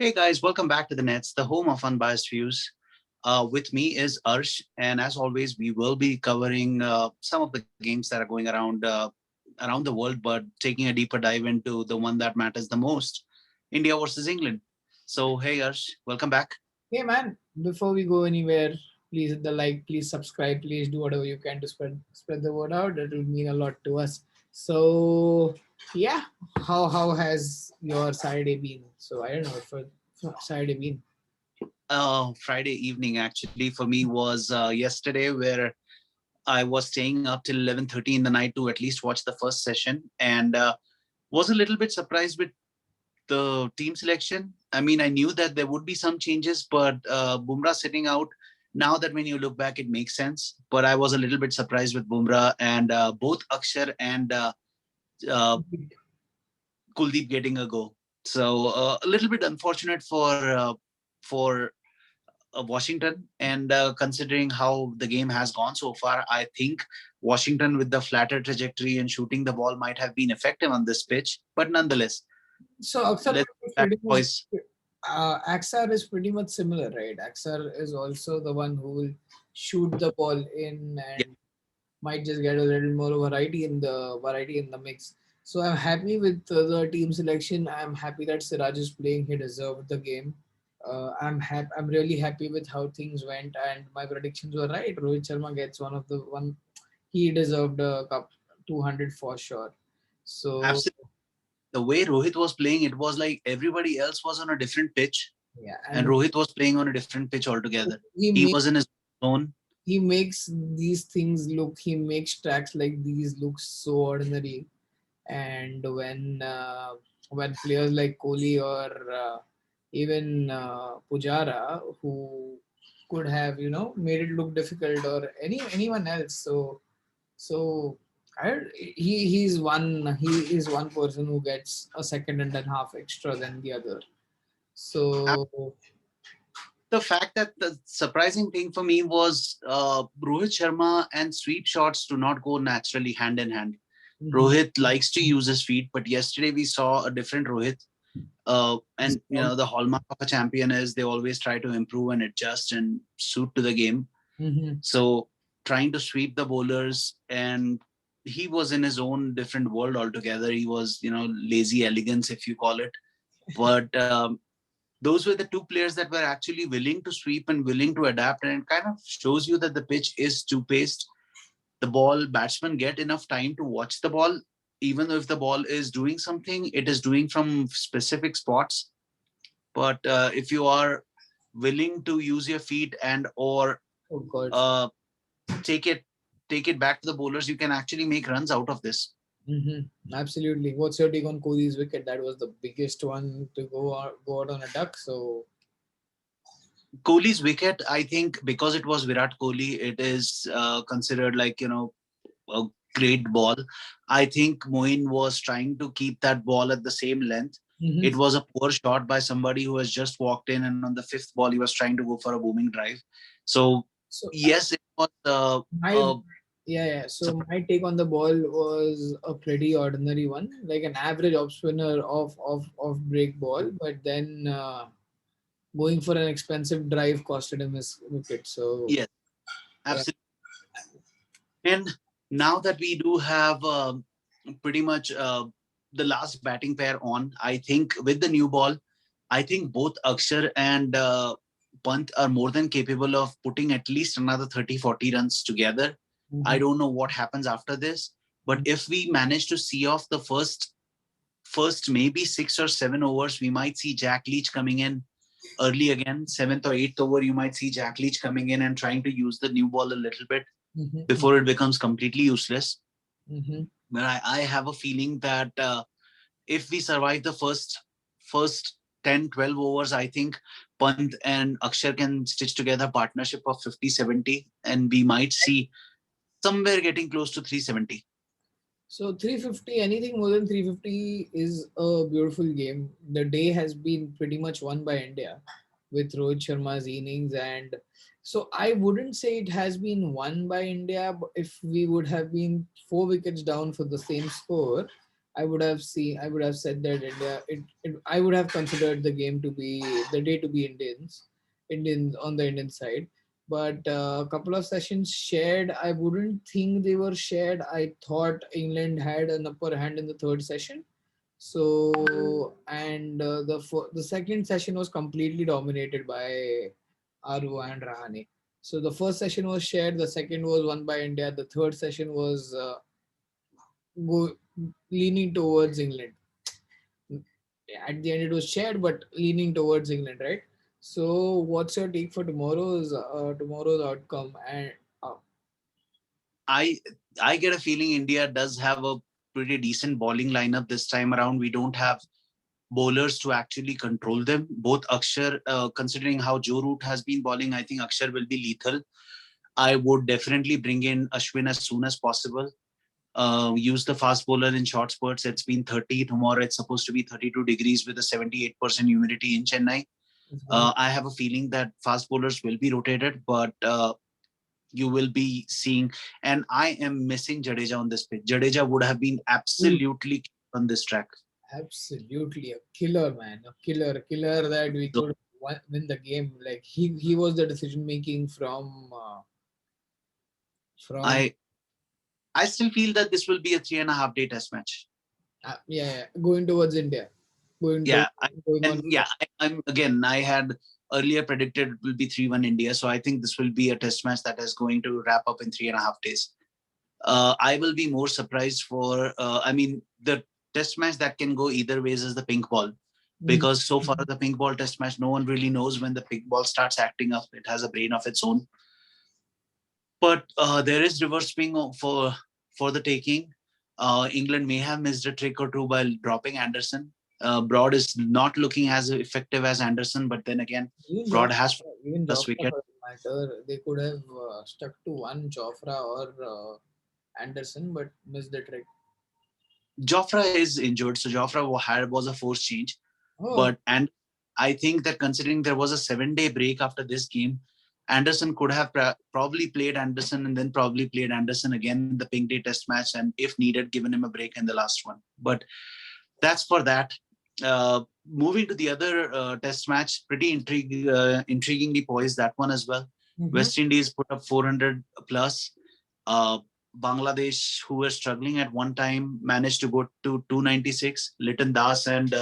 Hey guys, welcome back to the Nets, the home of unbiased views. With me is Arsh, and as always, we will be covering some of the games that are going around the world, but taking a deeper dive into the one that matters the most, India versus England. So, hey Arsh, welcome back. Hey man, before we go anywhere, please hit the like, please subscribe, please do whatever you can to spread the word out. That will mean a lot to us. So yeah, how has your Saturday been? So I don't know for Saturday been. Friday evening actually for me was yesterday, where I was staying up till 11:30 in the night to at least watch the first session, and was a little bit surprised with the team selection. I mean, I knew that there would be some changes, but Bumrah sitting out. Now that when you look back, it makes sense. But I was a little bit surprised with Bumrah and both Akshar and uh, Kuldeep getting a go. So a little bit unfortunate for Washington. And considering how the game has gone so far, I think Washington with the flatter trajectory and shooting the ball might have been effective on this pitch. But nonetheless, So Axar let's is back pretty much boys. Axar is pretty much similar, right? Axar is also the one who will shoot the ball in Yeah, and might just get a little more variety in the mix. So I'm happy with the team selection. I'm happy that Siraj is playing. He deserved the game. I'm really happy with how things went, and my predictions were right. Rohit Sharma gets one. He deserved a cup 200 for sure. So absolutely. The way Rohit was playing, it was like everybody else was on a different pitch, yeah, and and Rohit was playing on a different pitch altogether. he He makes was in his zone. he makes these things look. He makes tracks like these look so ordinary. And when players like Kohli or even Pujara, who could have made it look difficult, or anyone else, so he is one person who gets a second and a half extra than the other. So The fact that the surprising thing for me was Rohit Sharma and sweep shots do not go naturally hand in hand. mhm. Rohit likes to use his feet, but yesterday we saw a different Rohit. And the hallmark of a champion is they always try to improve and adjust and suit to the game. Mhm. So trying to sweep the bowlers, and he was in his own different world altogether. He was, lazy elegance, if you call it. But those were the two players that were actually willing to sweep and willing to adapt. And it kind of shows you that the pitch is too paced. The ball, batsmen get enough time to watch the ball. Even though if the ball is doing something, it is doing from specific spots. But if you are willing to use your feet and or Oh God. uh, take it take it back to the bowlers, you can actually make runs out of this. Absolutely. What's your take on Kohli's wicket? That was the biggest one to go out on a duck. So Kohli's wicket, I think, because it was Virat Kohli, it is considered like a great ball. I think Moin was trying to keep that ball at the same length. hmm It was a poor shot by somebody who has just walked in, and on the fifth ball, he was trying to go for a booming drive. So, so yes, it was my yeah. So my take on the ball was a pretty ordinary one, like an average off spinner of break ball, but then going for an expensive drive costed him his wicket. So yes, yeah. absolutely. And now that we do have pretty much the last batting pair on, I think with the new ball, I think both Akshar and Pant are more than capable of putting at least another 30, 40 runs together. I Mhm. don't know what happens after this, but if we manage to see off the first maybe 6 or 7 overs, we might see Jack Leach coming in early again. Seventh or eighth over, you might see Jack Leach coming in and trying to use the new ball a little bit Mhm. before it becomes completely useless. Mhm. But I have a feeling that if we survive the first 10, 12 overs, I think Pant and Akshar can stitch together a partnership of 50, 70, and we might see somewhere getting close to 370. So 350, anything more than 350 is a beautiful game. The day has been pretty much won by India with Rohit Sharma's innings, and so I wouldn't say it has been won by India if we would have been 4 wickets down for the same score. I would have said that India. I would have considered the game to be the day to be Indians on the Indian side. But a couple of sessions shared. I wouldn't think they were shared. I thought England had an upper hand in the third session. So and the second session was completely dominated by Aru and Rahane. So the first session was shared. The second was won by India. The third session was go leaning towards England. At the end, it was shared, but leaning towards England, right? So, what's your take for tomorrow's outcome? And uh, I I get a feeling India does have a pretty decent bowling lineup this time around. We don't have bowlers to actually control them. Both Akshar, considering how Joe Root has been bowling, I think Akshar will be lethal. I would definitely bring in Ashwin as soon as possible. Use the fast bowler in short spurts. It's been 30. Tomorrow it's supposed to be 32 degrees with a 78% humidity in Chennai. it's going I have a feeling that fast bowlers will be rotated, but you will be seeing, and I am missing Jadeja on this pitch. Jadeja would have been to absolutely on this track. absolutely a killer, man, a killer that we So could win the game. Like he was the decision making from I I still feel that this will be a 3.5 day test match. yeah, going towards India, Yeah, going on. and yeah, I'm again. I had earlier predicted it will be 3-1 India, so I think this will be a test match that is going to wrap up in 3.5 days. I will be more surprised for. I mean, the test match that can go either ways is the pink ball, Mhm. because so far the pink ball test match, no one really knows when the pink ball starts acting up. It has a brain of its own. But there is reverse swing for the taking. England may have missed a trick or two by dropping Anderson. Broad is not looking as effective as Anderson, but then again, Even Broad has Even first Jofra wicket. for that matter, they could have stuck to one Jofra or Anderson, but missed the trick. Jofra is injured, so Jofra was a forced change. Oh, But and I think that considering there was a 7 day break after this game, Anderson could have probably played Anderson and then probably played Anderson again in the Pink Day Test match, and if needed, given him a break in the last one. But that's for that. Moving to the other test match, pretty intriguingly poised that one as well. mm-hmm. West Indies put up 400 plus. Uh, Bangladesh, who were struggling at one time, managed to go to 296. Liton Das and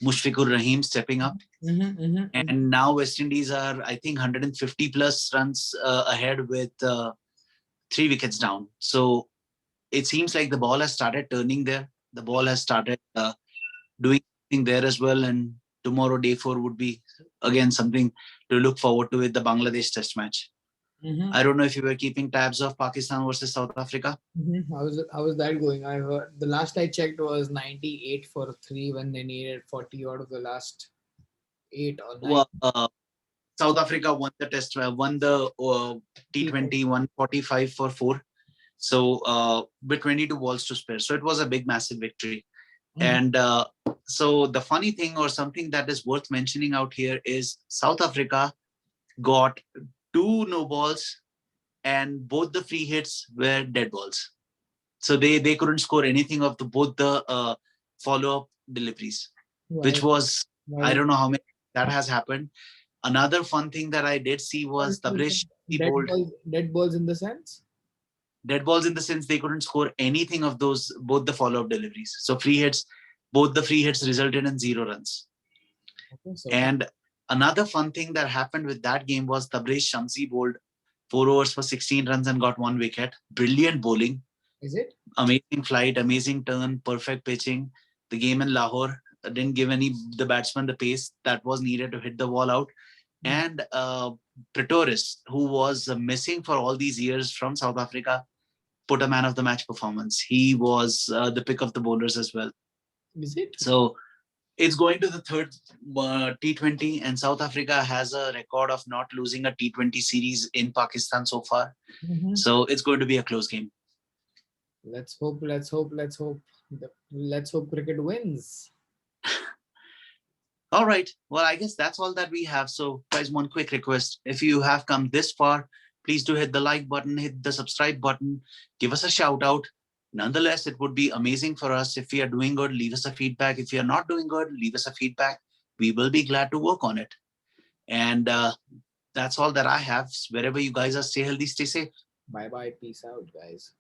Mushfiqur Rahim stepping up. Mm-hmm, mm-hmm. And now West Indies are, I think, 150 plus runs ahead with 3 wickets down. So it seems like the ball has started turning there. The ball has started doing something there as well. And tomorrow, day 4, would be again something to look forward to with the Bangladesh Test match. Mm-hmm. I don't know if you were keeping tabs of Pakistan versus South Africa. Mm-hmm. How was that going? I heard the last I checked was 98 for three when they needed 40 out of the last 8 or 9. Well, South Africa won the test, won the T20 145 for 4. So with 22 balls to spare. So it was a big, massive victory. Mm-hmm. And so the funny thing, or something that is worth mentioning out here, is South Africa got 2 no balls, and both the free hits were dead balls. So they couldn't score anything of the both the follow up deliveries, which Why? was, I Why? don't know how many that has happened. Another fun thing that I did see was Tabrish bowled Dead balls in the sense. dead balls, in the sense they couldn't score anything of those both the follow up deliveries. So free hits, both the free hits resulted in 0 runs. Okay, so And another fun thing that happened with that game was Tabriz Shamsi bowled 4 overs for 16 runs and got 1 wicket. Brilliant bowling, is it? amazing flight, amazing turn, perfect pitching. The game in Lahore didn't give any the batsman the pace that was needed to hit the ball out. Mm. And Pretorius, who was missing for all these years from South Africa, put a man of the match performance. He was the pick of the bowlers as well. Is it? So it's going to the third T20, and South Africa has a record of not losing a T20 series in Pakistan so far. Mm-hmm. So it's going to be a close game. Let's hope. Let's hope. Let's hope. Let's hope cricket wins. All right. Well, I guess that's all that we have. So, guys, one quick request. If you have come this far, please do hit the like button, hit the subscribe button, give us a shout out. Nonetheless, it would be amazing for us if we are doing good. Leave us a feedback. If we are not doing good, leave us a feedback. We will be glad to work on it. And that's all that I have. Wherever you guys are, stay healthy, stay safe. Bye bye. Peace out, guys.